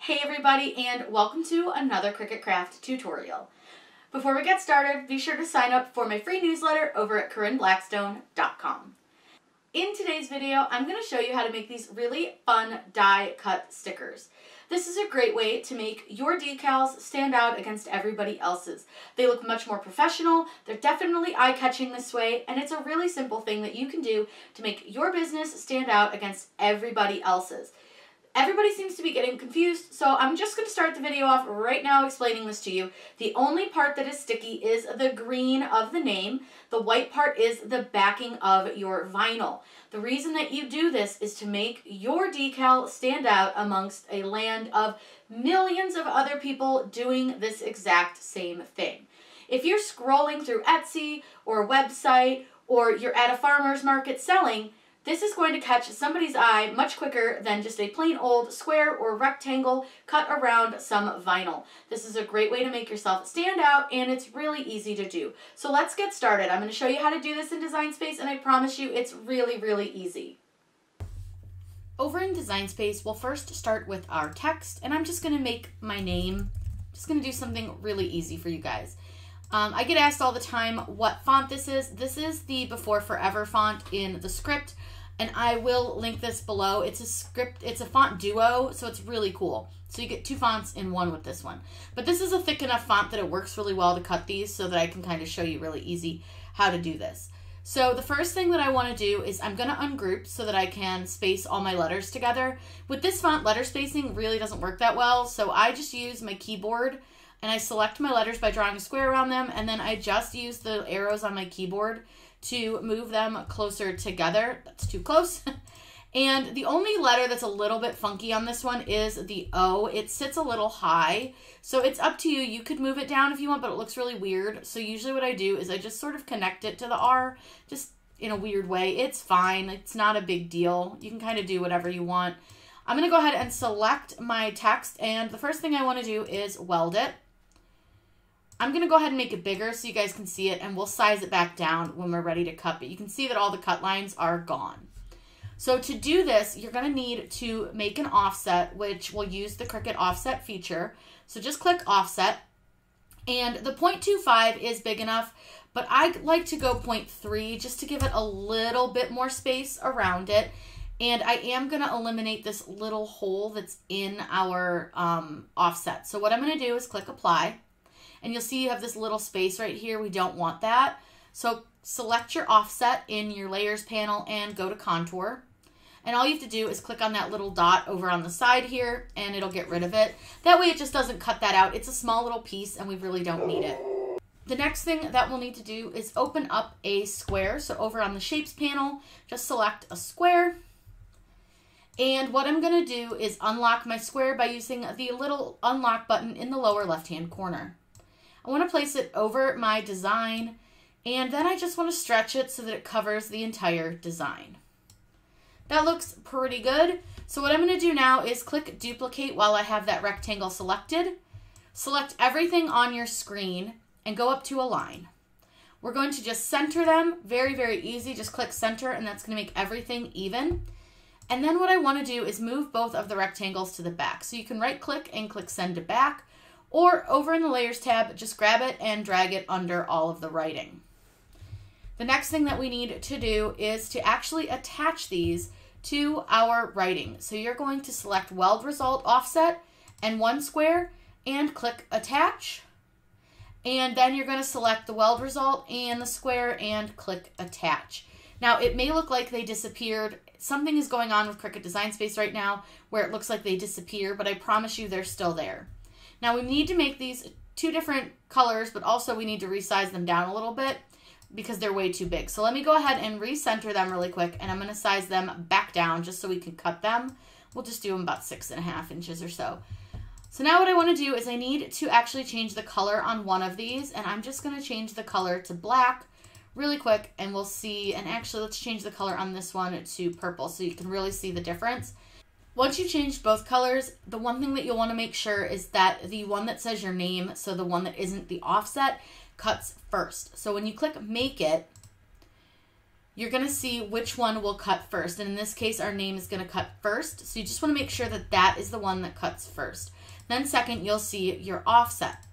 Hey everybody, and welcome to another Cricut Craft tutorial. Before we get started, be sure to sign up for my free newsletter over at CorinneBlackstone.com. In today's video, I'm going to show you how to make these really fun die cut stickers. This is a great way to make your decals stand out against everybody else's. They look much more professional, they're definitely eye-catching this way, and it's a really simple thing that you can do to make your business stand out against everybody else's. Everybody seems to be getting confused, so I'm just going to start the video off right now explaining this to you. The only part that is sticky is the green of the name. The white part is the backing of your vinyl. The reason that you do this is to make your decal stand out amongst a land of millions of other people doing this exact same thing. If you're scrolling through Etsy or a website or you're at a farmer's market selling, this is going to catch somebody's eye much quicker than just a plain old square or rectangle cut around some vinyl. This is a great way to make yourself stand out, and it's really easy to do. So let's get started. I'm going to show you how to do this in Design Space, and I promise you it's really, really easy. Over in Design Space, we'll first start with our text, and I'm just going to make my name. Just going to do something really easy for you guys. I get asked all the time what font this is. This is the Before Forever font in the script, and I will link this below. It's a font duo, so it's really cool. So you get two fonts in one with this one. But this is a thick enough font that it works really well to cut these, so that I can kind of show you really easy how to do this. So the first thing that I want to do is I'm going to ungroup so that I can space all my letters together. With this font, letter spacing really doesn't work that well, so I just use my keyboard and I select my letters by drawing a square around them, and then I just use the arrows on my keyboard to move them closer together. That's too close. And the only letter that's a little bit funky on this one is the O. It sits a little high, so it's up to you. You could move it down if you want, but it looks really weird. So usually what I do is I just sort of connect it to the R, just in a weird way. It's fine. It's not a big deal. You can kind of do whatever you want. I'm going to go ahead and select my text, and the first thing I want to do is weld it. I'm going to go ahead and make it bigger so you guys can see it, and we'll size it back down when we're ready to cut, but you can see that all the cut lines are gone. So to do this, you're going to need to make an offset, which will use the Cricut offset feature. So just click offset, and the 0.25 is big enough, but I like to go 0.3 just to give it a little bit more space around it. And I am going to eliminate this little hole that's in our offset. So what I'm going to do is click apply. And you'll see you have this little space right here. We don't want that. So select your offset in your layers panel and go to contour. And all you have to do is click on that little dot over on the side here, and it'll get rid of it. That way it just doesn't cut that out. It's a small little piece and we really don't need it. The next thing that we'll need to do is open up a square. So over on the shapes panel, just select a square. And what I'm going to do is unlock my square by using the little unlock button in the lower left-hand corner. I want to place it over my design, and then I just want to stretch it so that it covers the entire design. That looks pretty good. So what I'm going to do now is click duplicate while I have that rectangle selected. Select everything on your screen and go up to align. We're going to just center them. Very, very easy. Just click center, and that's going to make everything even. And then what I want to do is move both of the rectangles to the back. So you can right click and click send to back. Or over in the Layers tab, just grab it and drag it under all of the writing. The next thing that we need to do is to actually attach these to our writing. So you're going to select Weld Result Offset and one square and click Attach. And then you're going to select the weld result and the square and click Attach. Now it may look like they disappeared. Something is going on with Cricut Design Space right now where it looks like they disappear, but I promise you they're still there. Now we need to make these two different colors, but also we need to resize them down a little bit because they're way too big. So let me go ahead and recenter them really quick, and I'm going to size them back down just so we can cut them. We'll just do them about 6.5 inches or so. So now what I want to do is I need to actually change the color on one of these, and I'm just going to change the color to black really quick, and we'll see. And actually let's change the color on this one to purple so you can really see the difference. Once you change both colors, the one thing that you'll want to make sure is that the one that says your name, so the one that isn't the offset, cuts first. So when you click Make It, you're going to see which one will cut first. And in this case, our name is going to cut first. So you just want to make sure that that is the one that cuts first. Then second, you'll see your offset.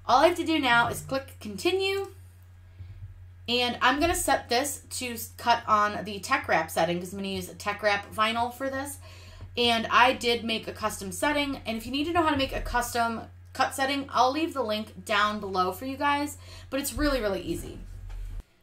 All I have to do now is click continue. And I'm going to set this to cut on the tech wrap setting because I'm going to use a tech wrap vinyl for this. And I did make a custom setting. And if you need to know how to make a custom cut setting, I'll leave the link down below for you guys. But it's really, really easy.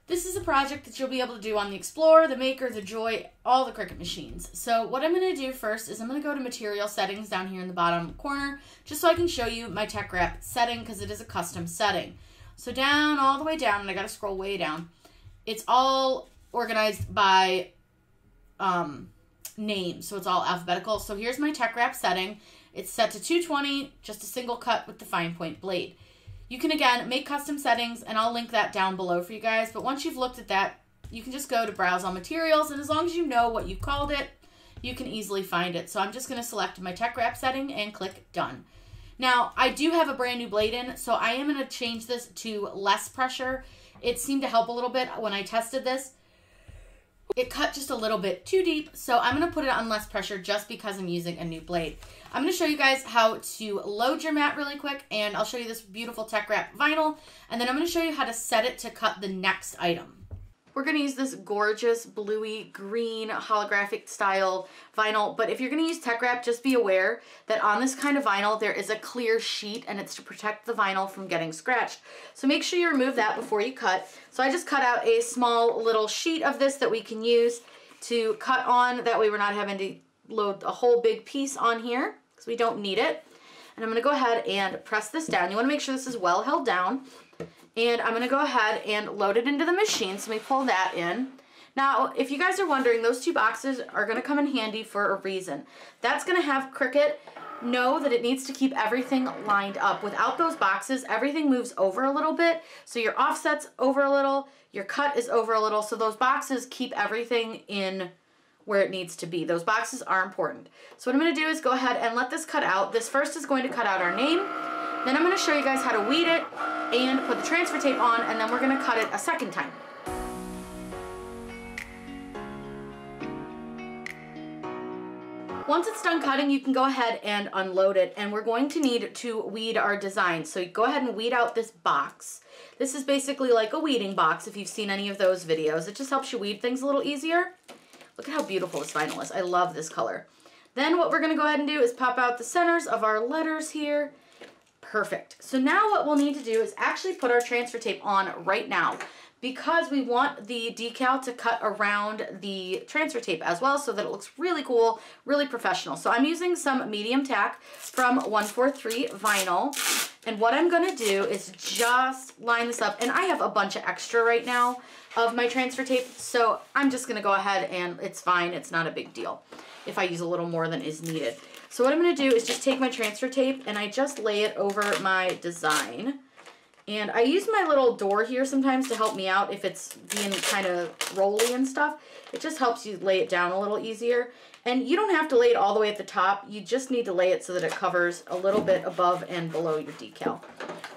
This is a project that you'll be able to do on the Explorer, the Maker, the Joy, all the Cricut machines. So what I'm going to do first is I'm going to go to Material Settings down here in the bottom corner, just so I can show you my tech wrap setting because it is a custom setting. So down, all the way down, and I got to scroll way down, it's all organized by name, so it's all alphabetical. So here's my tech wrap setting. It's set to 220, just a single cut with the fine point blade. You can, again, make custom settings, and I'll link that down below for you guys. But once you've looked at that, you can just go to Browse All Materials, and as long as you know what you called it, you can easily find it. So I'm just going to select my tech wrap setting and click Done. Now, I do have a brand new blade in, so I am going to change this to less pressure. It seemed to help a little bit when I tested this. It cut just a little bit too deep, so I'm going to put it on less pressure just because I'm using a new blade. I'm going to show you guys how to load your mat really quick, and I'll show you this beautiful tech wrap vinyl, and then I'm going to show you how to set it to cut the next item. We're going to use this gorgeous bluey green holographic style vinyl, but if you're going to use tech wrap, just be aware that on this kind of vinyl there is a clear sheet, and it's to protect the vinyl from getting scratched. So make sure you remove that before you cut. So I just cut out a small little sheet of this that we can use to cut on. That way we're not having to load a whole big piece on here because we don't need it. And I'm going to go ahead and press this down. You want to make sure this is well held down. And I'm going to go ahead and load it into the machine. So let me pull that in. Now, if you guys are wondering, those two boxes are going to come in handy for a reason. That's going to have Cricut know that it needs to keep everything lined up. Without those boxes, everything moves over a little bit. So your offset's over a little, your cut is over a little. So those boxes keep everything in where it needs to be. Those boxes are important. So what I'm going to do is go ahead and let this cut out. This first is going to cut out our name. Then I'm going to show you guys how to weed it and put the transfer tape on, and then we're going to cut it a second time. Once it's done cutting, you can go ahead and unload it, and we're going to need to weed our design. So you go ahead and weed out this box. This is basically like a weeding box if you've seen any of those videos. It just helps you weed things a little easier. Look at how beautiful this vinyl is. I love this color. Then what we're going to go ahead and do is pop out the centers of our letters here. Perfect. So now what we'll need to do is actually put our transfer tape on right now because we want the decal to cut around the transfer tape as well so that it looks really cool, really professional. So I'm using some medium tack from 143 vinyl, and what I'm going to do is just line this up, and I have a bunch of extra right now of my transfer tape, so I'm just going to go ahead and it's fine. It's not a big deal if I use a little more than is needed. So what I'm going to do is just take my transfer tape and I just lay it over my design. And I use my little door here sometimes to help me out if it's being kind of rolly and stuff. It just helps you lay it down a little easier. And you don't have to lay it all the way at the top. You just need to lay it so that it covers a little bit above and below your decal.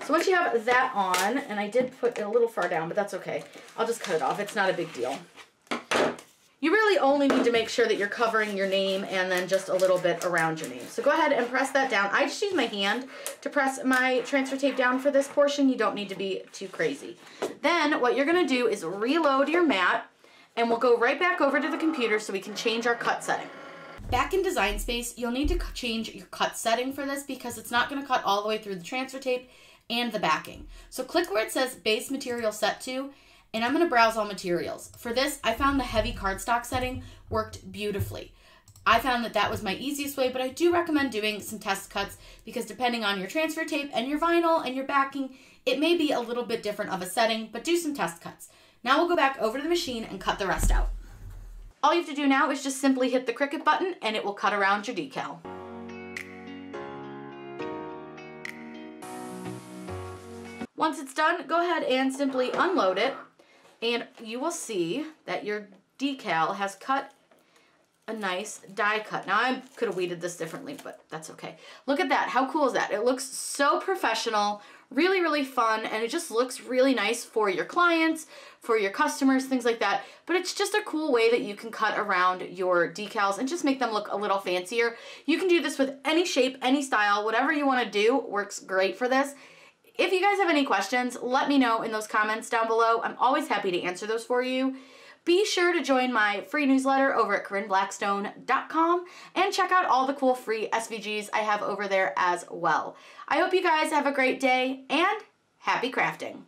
So once you have that on, and I did put it a little far down, but that's okay. I'll just cut it off. It's not a big deal. You really only need to make sure that you're covering your name and then just a little bit around your name. So go ahead and press that down. I just use my hand to press my transfer tape down for this portion. You don't need to be too crazy. Then what you're going to do is reload your mat, and we'll go right back over to the computer so we can change our cut setting. Back in Design Space, you'll need to change your cut setting for this because it's not going to cut all the way through the transfer tape and the backing. So click where it says Base Material Set To, and I'm going to browse all materials. For this, I found the heavy cardstock setting worked beautifully. I found that that was my easiest way, but I do recommend doing some test cuts because depending on your transfer tape and your vinyl and your backing, it may be a little bit different of a setting, but do some test cuts. Now we'll go back over to the machine and cut the rest out. All you have to do now is just simply hit the CRICUT button and it will cut around your decal. Once it's done, go ahead and simply unload it, and you will see that your decal has cut a nice die cut. Now I could have weeded this differently, but that's okay. Look at that. How cool is that? It looks so professional, really, really fun, and it just looks really nice for your clients, for your customers, things like that. But it's just a cool way that you can cut around your decals and just make them look a little fancier. You can do this with any shape, any style, whatever you want to do works great for this. If you guys have any questions, let me know in those comments down below. I'm always happy to answer those for you. Be sure to join my free newsletter over at CorinneBlackstone.com and check out all the cool free SVGs I have over there as well. I hope you guys have a great day and happy crafting.